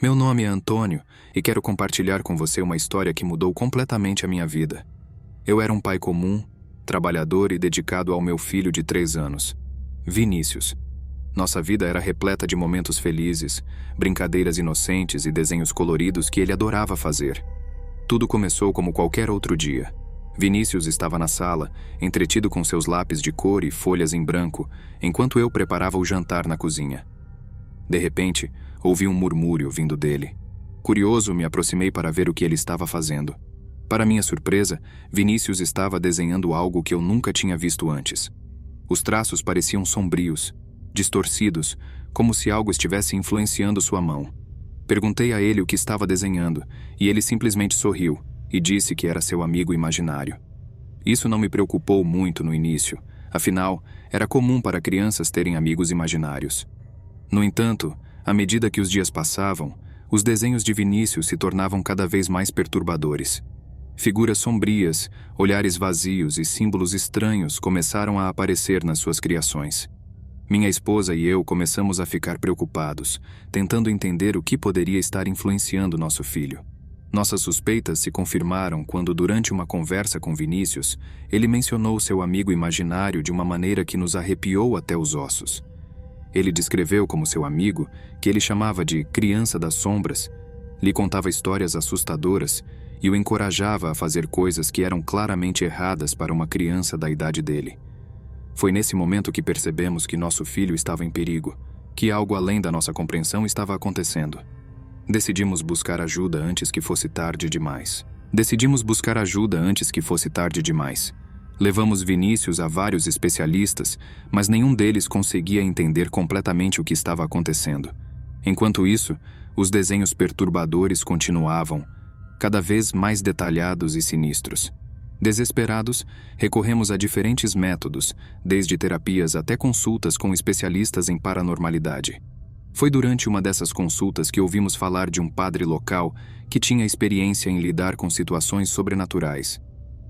Meu nome é Antônio e quero compartilhar com você uma história que mudou completamente a minha vida. Eu era um pai comum, trabalhador e dedicado ao meu filho de 3 anos, Vinícius. Nossa vida era repleta de momentos felizes, brincadeiras inocentes e desenhos coloridos que ele adorava fazer. Tudo começou como qualquer outro dia. Vinícius estava na sala, entretido com seus lápis de cor e folhas em branco, enquanto eu preparava o jantar na cozinha. De repente, ouvi um murmúrio vindo dele. Curioso, me aproximei para ver o que ele estava fazendo. Para minha surpresa, Vinícius estava desenhando algo que eu nunca tinha visto antes. Os traços pareciam sombrios, distorcidos, como se algo estivesse influenciando sua mão. Perguntei a ele o que estava desenhando, e ele simplesmente sorriu e disse que era seu amigo imaginário. Isso não me preocupou muito no início, afinal, era comum para crianças terem amigos imaginários. No entanto, à medida que os dias passavam, os desenhos de Vinícius se tornavam cada vez mais perturbadores. Figuras sombrias, olhares vazios e símbolos estranhos começaram a aparecer nas suas criações. Minha esposa e eu começamos a ficar preocupados, tentando entender o que poderia estar influenciando nosso filho. Nossas suspeitas se confirmaram quando, durante uma conversa com Vinícius, ele mencionou seu amigo imaginário de uma maneira que nos arrepiou até os ossos. Ele descreveu como seu amigo, que ele chamava de Criança das Sombras, lhe contava histórias assustadoras e o encorajava a fazer coisas que eram claramente erradas para uma criança da idade dele. Foi nesse momento que percebemos que nosso filho estava em perigo, que algo além da nossa compreensão estava acontecendo. Decidimos buscar ajuda antes que fosse tarde demais. Levamos Vinícius a vários especialistas, mas nenhum deles conseguia entender completamente o que estava acontecendo. Enquanto isso, os desenhos perturbadores continuavam, cada vez mais detalhados e sinistros. Desesperados, recorremos a diferentes métodos, desde terapias até consultas com especialistas em paranormalidade. Foi durante uma dessas consultas que ouvimos falar de um padre local que tinha experiência em lidar com situações sobrenaturais.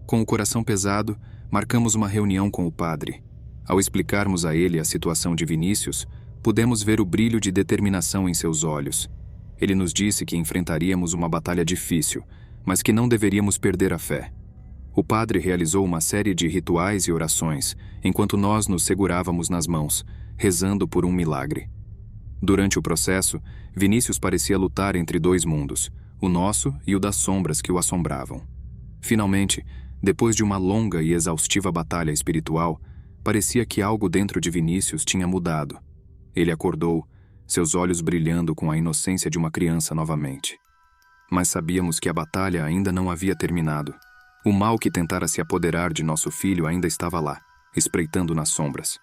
Com o coração pesado, marcamos uma reunião com o padre. Ao explicarmos a ele a situação de Vinícius, pudemos ver o brilho de determinação em seus olhos. Ele nos disse que enfrentaríamos uma batalha difícil, mas que não deveríamos perder a fé. O padre realizou uma série de rituais e orações, enquanto nós nos segurávamos nas mãos, rezando por um milagre. Durante o processo, Vinícius parecia lutar entre 2 mundos, o nosso e o das sombras que o assombravam. Finalmente, depois de uma longa e exaustiva batalha espiritual, parecia que algo dentro de Vinícius tinha mudado. Ele acordou, seus olhos brilhando com a inocência de uma criança novamente. Mas sabíamos que a batalha ainda não havia terminado. O mal que tentara se apoderar de nosso filho ainda estava lá, espreitando nas sombras.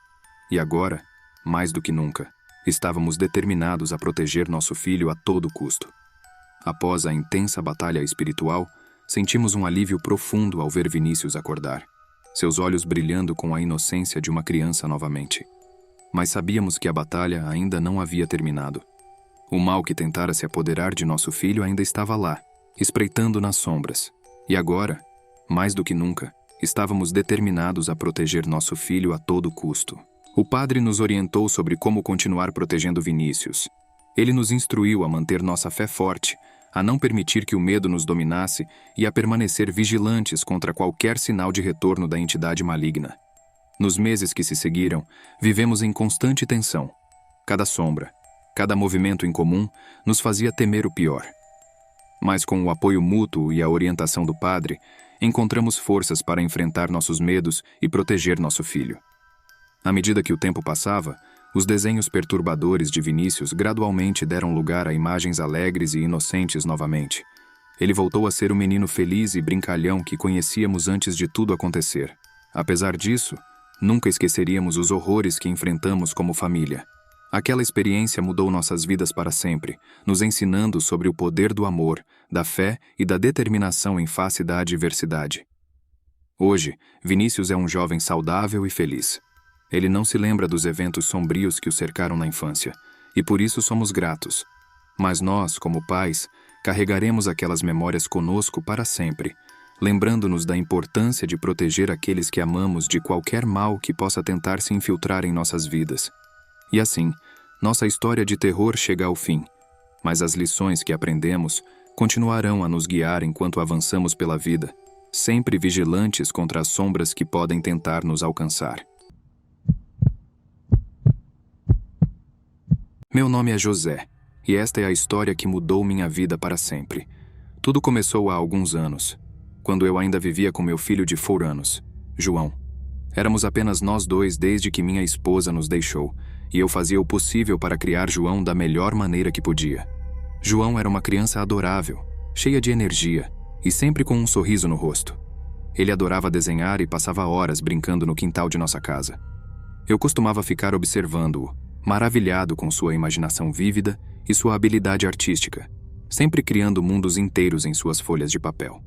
E agora, mais do que nunca, estávamos determinados a proteger nosso filho a todo custo. Após a intensa batalha espiritual, sentimos um alívio profundo ao ver Vinícius acordar, seus olhos brilhando com a inocência de uma criança novamente. Mas sabíamos que a batalha ainda não havia terminado. O mal que tentara se apoderar de nosso filho ainda estava lá, espreitando nas sombras. E agora, mais do que nunca, estávamos determinados a proteger nosso filho a todo custo. O padre nos orientou sobre como continuar protegendo Vinícius. Ele nos instruiu a manter nossa fé forte, a não permitir que o medo nos dominasse e a permanecer vigilantes contra qualquer sinal de retorno da entidade maligna. Nos meses que se seguiram, vivemos em constante tensão. Cada sombra, cada movimento incomum nos fazia temer o pior. Mas com o apoio mútuo e a orientação do padre, encontramos forças para enfrentar nossos medos e proteger nosso filho. À medida que o tempo passava, os desenhos perturbadores de Vinícius gradualmente deram lugar a imagens alegres e inocentes novamente. Ele voltou a ser o menino feliz e brincalhão que conhecíamos antes de tudo acontecer. Apesar disso, nunca esqueceríamos os horrores que enfrentamos como família. Aquela experiência mudou nossas vidas para sempre, nos ensinando sobre o poder do amor, da fé e da determinação em face da adversidade. Hoje, Vinícius é um jovem saudável e feliz. Ele não se lembra dos eventos sombrios que o cercaram na infância, e por isso somos gratos. Mas nós, como pais, carregaremos aquelas memórias conosco para sempre, lembrando-nos da importância de proteger aqueles que amamos de qualquer mal que possa tentar se infiltrar em nossas vidas. E assim, nossa história de terror chega ao fim. mas as lições que aprendemos continuarão a nos guiar enquanto avançamos pela vida, sempre vigilantes contra as sombras que podem tentar nos alcançar. Meu nome é José, e esta é a história que mudou minha vida para sempre. Tudo começou há alguns anos, quando eu ainda vivia com meu filho de 4 anos, João. Éramos apenas nós dois desde que minha esposa nos deixou, e eu fazia o possível para criar João da melhor maneira que podia. João era uma criança adorável, cheia de energia e sempre com um sorriso no rosto. Ele adorava desenhar e passava horas brincando no quintal de nossa casa. Eu costumava ficar observando-o, maravilhado com sua imaginação vívida e sua habilidade artística, sempre criando mundos inteiros em suas folhas de papel.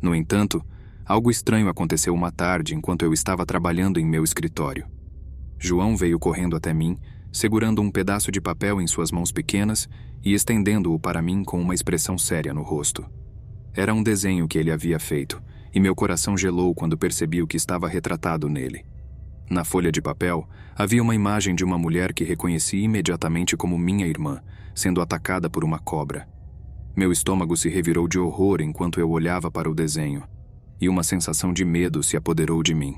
No entanto, algo estranho aconteceu uma tarde enquanto eu estava trabalhando em meu escritório. João veio correndo até mim, segurando um pedaço de papel em suas mãos pequenas e estendendo-o para mim com uma expressão séria no rosto. Era um desenho que ele havia feito, e meu coração gelou quando percebi o que estava retratado nele. Na folha de papel, havia uma imagem de uma mulher que reconheci imediatamente como minha irmã, sendo atacada por uma cobra. Meu estômago se revirou de horror enquanto eu olhava para o desenho, e uma sensação de medo se apoderou de mim.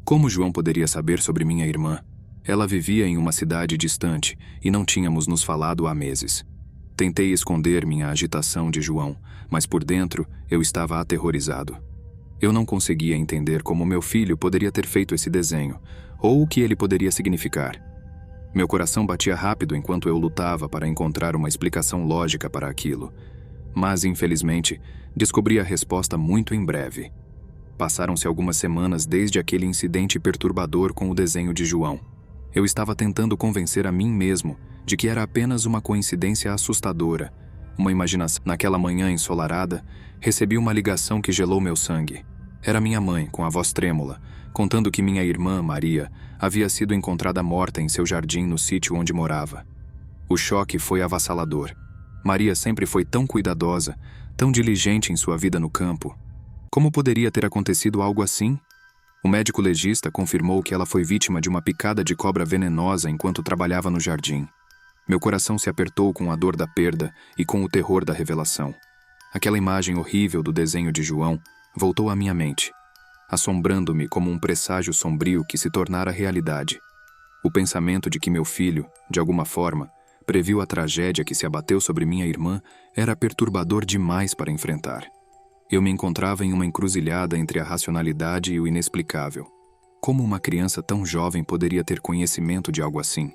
Como João poderia saber sobre minha irmã? Ela vivia em uma cidade distante e não tínhamos nos falado há meses. Tentei esconder minha agitação de João, mas por dentro eu estava aterrorizado. Eu não conseguia entender como meu filho poderia ter feito esse desenho, ou o que ele poderia significar. Meu coração batia rápido enquanto eu lutava para encontrar uma explicação lógica para aquilo. Mas, infelizmente, descobri a resposta muito em breve. Passaram-se algumas semanas desde aquele incidente perturbador com o desenho de João. Eu estava tentando convencer a mim mesmo de que era apenas uma coincidência assustadora, uma imaginação. Naquela manhã ensolarada, recebi uma ligação que gelou meu sangue. Era minha mãe, com a voz trêmula, contando que minha irmã, Maria, havia sido encontrada morta em seu jardim no sítio onde morava. O choque foi avassalador. Maria sempre foi tão cuidadosa, tão diligente em sua vida no campo. Como poderia ter acontecido algo assim? O médico legista confirmou que ela foi vítima de uma picada de cobra venenosa enquanto trabalhava no jardim. Meu coração se apertou com a dor da perda e com o terror da revelação. Aquela imagem horrível do desenho de João voltou à minha mente, assombrando-me como um presságio sombrio que se tornara realidade. O pensamento de que meu filho, de alguma forma, previu a tragédia que se abateu sobre minha irmã era perturbador demais para enfrentar. Eu me encontrava em uma encruzilhada entre a racionalidade e o inexplicável. Como uma criança tão jovem poderia ter conhecimento de algo assim?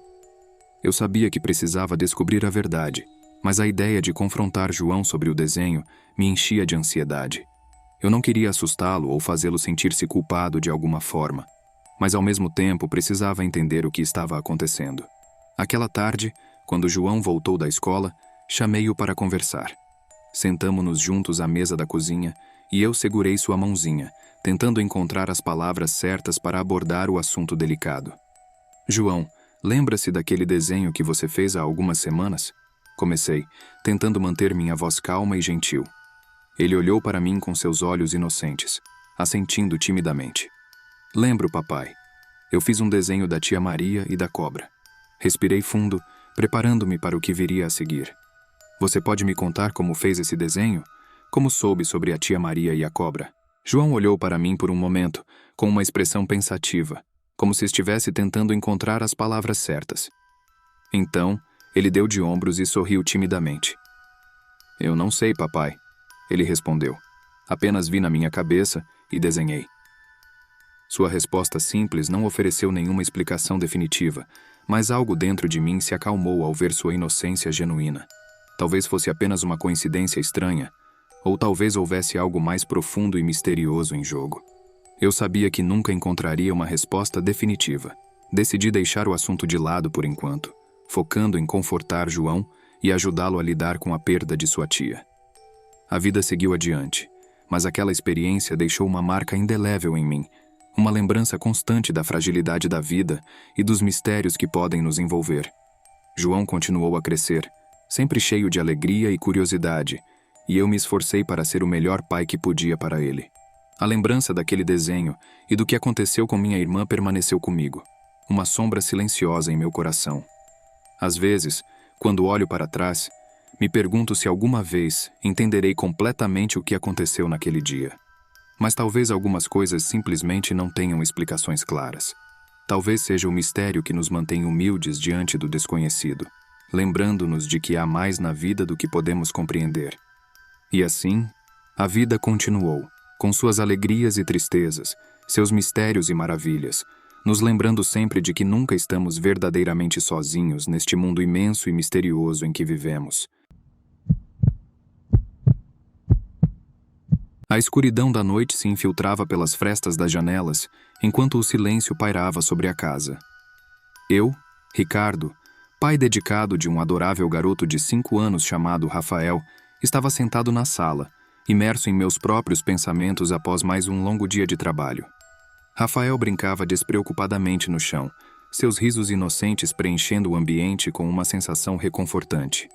Eu sabia que precisava descobrir a verdade, mas a ideia de confrontar João sobre o desenho me enchia de ansiedade. Eu não queria assustá-lo ou fazê-lo sentir-se culpado de alguma forma, mas ao mesmo tempo precisava entender o que estava acontecendo. Aquela tarde, quando João voltou da escola, chamei-o para conversar. Sentamo-nos juntos à mesa da cozinha e eu segurei sua mãozinha, tentando encontrar as palavras certas para abordar o assunto delicado. João, lembra-se daquele desenho que você fez há algumas semanas? Comecei, tentando manter minha voz calma e gentil. Ele olhou para mim com seus olhos inocentes, assentindo timidamente. Lembro, papai. Eu fiz um desenho da tia Maria e da cobra. Respirei fundo, preparando-me para o que viria a seguir. Você pode me contar como fez esse desenho? Como soube sobre a tia Maria e a cobra? João olhou para mim por um momento, com uma expressão pensativa, como se estivesse tentando encontrar as palavras certas. Então, ele deu de ombros e sorriu timidamente. Eu não sei, papai, ele respondeu. Apenas vi na minha cabeça e desenhei. Sua resposta simples não ofereceu nenhuma explicação definitiva, mas algo dentro de mim se acalmou ao ver sua inocência genuína. Talvez fosse apenas uma coincidência estranha, ou talvez houvesse algo mais profundo e misterioso em jogo. Eu sabia que nunca encontraria uma resposta definitiva. Decidi deixar o assunto de lado por enquanto, focando em confortar João e ajudá-lo a lidar com a perda de sua tia. A vida seguiu adiante, mas aquela experiência deixou uma marca indelével em mim, uma lembrança constante da fragilidade da vida e dos mistérios que podem nos envolver. João continuou a crescer, sempre cheio de alegria e curiosidade, e eu me esforcei para ser o melhor pai que podia para ele. A lembrança daquele desenho e do que aconteceu com minha irmã permaneceu comigo, uma sombra silenciosa em meu coração. Às vezes, quando olho para trás, Me pergunto se alguma vez entenderei completamente o que aconteceu naquele dia. Mas talvez algumas coisas simplesmente não tenham explicações claras. Talvez seja o mistério que nos mantém humildes diante do desconhecido, lembrando-nos de que há mais na vida do que podemos compreender. E assim, a vida continuou, com suas alegrias e tristezas, seus mistérios e maravilhas, nos lembrando sempre de que nunca estamos verdadeiramente sozinhos neste mundo imenso e misterioso em que vivemos. A escuridão da noite se infiltrava pelas frestas das janelas, enquanto o silêncio pairava sobre a casa. Eu, Ricardo, pai dedicado de um adorável garoto de 5 anos chamado Rafael, estava sentado na sala, imerso em meus próprios pensamentos após mais um longo dia de trabalho. Rafael brincava despreocupadamente no chão, seus risos inocentes preenchendo o ambiente com uma sensação reconfortante.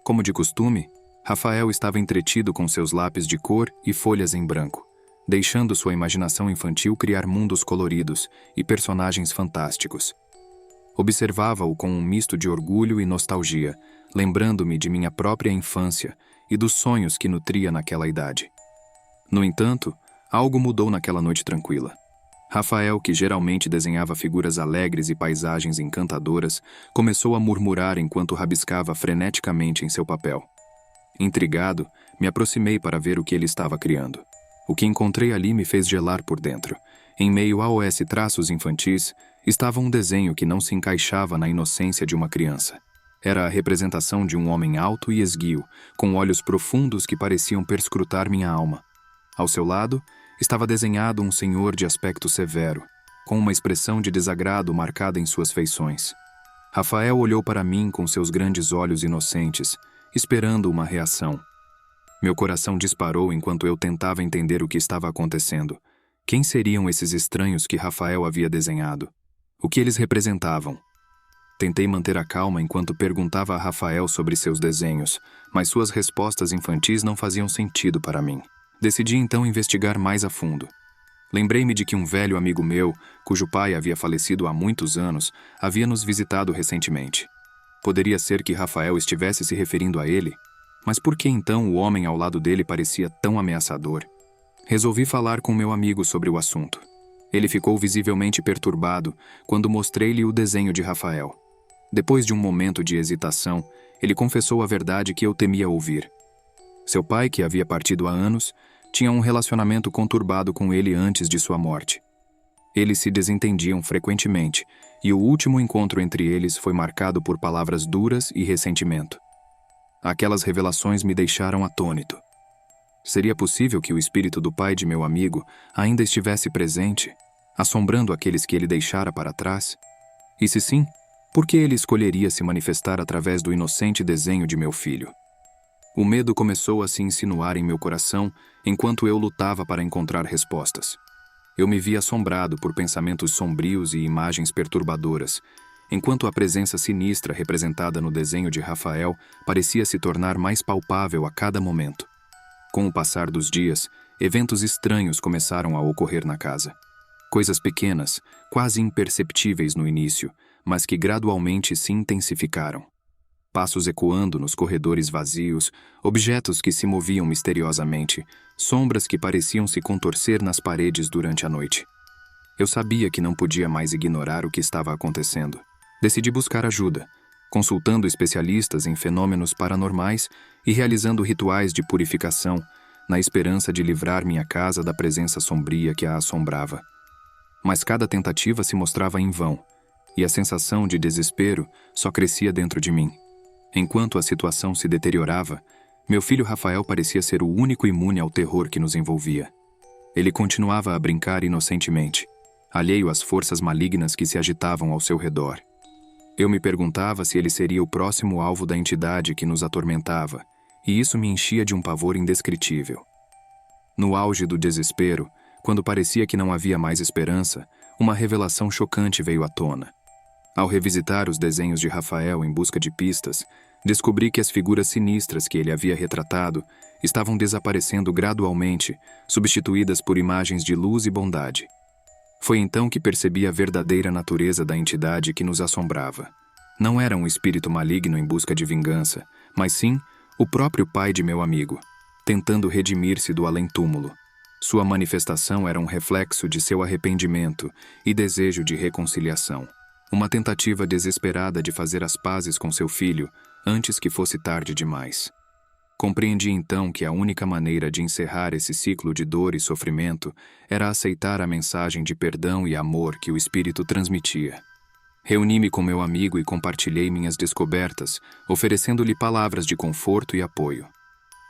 Como de costume, Rafael estava entretido com seus lápis de cor e folhas em branco, deixando sua imaginação infantil criar mundos coloridos e personagens fantásticos. Observava-o com um misto de orgulho e nostalgia, lembrando-me de minha própria infância e dos sonhos que nutria naquela idade. No entanto, algo mudou naquela noite tranquila. Rafael, que geralmente desenhava figuras alegres e paisagens encantadoras, começou a murmurar enquanto rabiscava freneticamente em seu papel. Intrigado, me aproximei para ver o que ele estava criando. O que encontrei ali me fez gelar por dentro. Em meio a esses traços infantis, estava um desenho que não se encaixava na inocência de uma criança. Era a representação de um homem alto e esguio, com olhos profundos que pareciam perscrutar minha alma. Ao seu lado, estava desenhado um senhor de aspecto severo, com uma expressão de desagrado marcada em suas feições. Rafael olhou para mim com seus grandes olhos inocentes, esperando uma reação. Meu coração disparou enquanto eu tentava entender o que estava acontecendo. Quem seriam esses estranhos que Rafael havia desenhado? O que eles representavam? Tentei manter a calma enquanto perguntava a Rafael sobre seus desenhos, mas suas respostas infantis não faziam sentido para mim. Decidi então investigar mais a fundo. Lembrei-me de que um velho amigo meu, cujo pai havia falecido há muitos anos, havia nos visitado recentemente. Poderia ser que Rafael estivesse se referindo a ele? Mas por que então o homem ao lado dele parecia tão ameaçador? Resolvi falar com meu amigo sobre o assunto. Ele ficou visivelmente perturbado quando mostrei-lhe o desenho de Rafael. Depois de um momento de hesitação, ele confessou a verdade que eu temia ouvir. Seu pai, que havia partido há anos, tinha um relacionamento conturbado com ele antes de sua morte. Eles se desentendiam frequentemente, e o último encontro entre eles foi marcado por palavras duras e ressentimento. Aquelas revelações me deixaram atônito. Seria possível que o espírito do pai de meu amigo ainda estivesse presente, assombrando aqueles que ele deixara para trás? E se sim, por que ele escolheria se manifestar através do inocente desenho de meu filho? O medo começou a se insinuar em meu coração enquanto eu lutava para encontrar respostas. Eu me vi assombrado por pensamentos sombrios e imagens perturbadoras, enquanto a presença sinistra representada no desenho de Rafael parecia se tornar mais palpável a cada momento. Com o passar dos dias, eventos estranhos começaram a ocorrer na casa. Coisas pequenas, quase imperceptíveis no início, mas que gradualmente se intensificaram. Passos ecoando nos corredores vazios, objetos que se moviam misteriosamente, sombras que pareciam se contorcer nas paredes durante a noite. Eu sabia que não podia mais ignorar o que estava acontecendo. Decidi buscar ajuda, consultando especialistas em fenômenos paranormais e realizando rituais de purificação, na esperança de livrar minha casa da presença sombria que a assombrava. Mas cada tentativa se mostrava em vão, e a sensação de desespero só crescia dentro de mim. Enquanto a situação se deteriorava, meu filho Rafael parecia ser o único imune ao terror que nos envolvia. Ele continuava a brincar inocentemente, alheio às forças malignas que se agitavam ao seu redor. Eu me perguntava se ele seria o próximo alvo da entidade que nos atormentava, e isso me enchia de um pavor indescritível. No auge do desespero, quando parecia que não havia mais esperança, uma revelação chocante veio à tona. Ao revisitar os desenhos de Rafael em busca de pistas, descobri que as figuras sinistras que ele havia retratado estavam desaparecendo gradualmente, substituídas por imagens de luz e bondade. Foi então que percebi a verdadeira natureza da entidade que nos assombrava. Não era um espírito maligno em busca de vingança, mas sim o próprio pai de meu amigo, tentando redimir-se do além-túmulo. Sua manifestação era um reflexo de seu arrependimento e desejo de reconciliação. Uma tentativa desesperada de fazer as pazes com seu filho antes que fosse tarde demais. Compreendi então que a única maneira de encerrar esse ciclo de dor e sofrimento era aceitar a mensagem de perdão e amor que o Espírito transmitia. Reuni-me com meu amigo e compartilhei minhas descobertas, oferecendo-lhe palavras de conforto e apoio.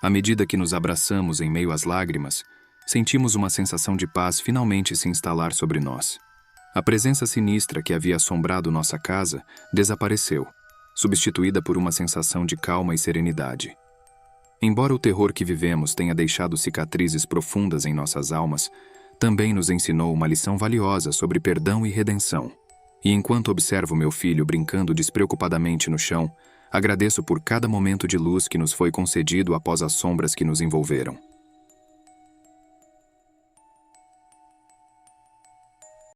À medida que nos abraçamos em meio às lágrimas, sentimos uma sensação de paz finalmente se instalar sobre nós. A presença sinistra que havia assombrado nossa casa desapareceu, substituída por uma sensação de calma e serenidade. Embora o terror que vivemos tenha deixado cicatrizes profundas em nossas almas, também nos ensinou uma lição valiosa sobre perdão e redenção. E enquanto observo meu filho brincando despreocupadamente no chão, agradeço por cada momento de luz que nos foi concedido após as sombras que nos envolveram.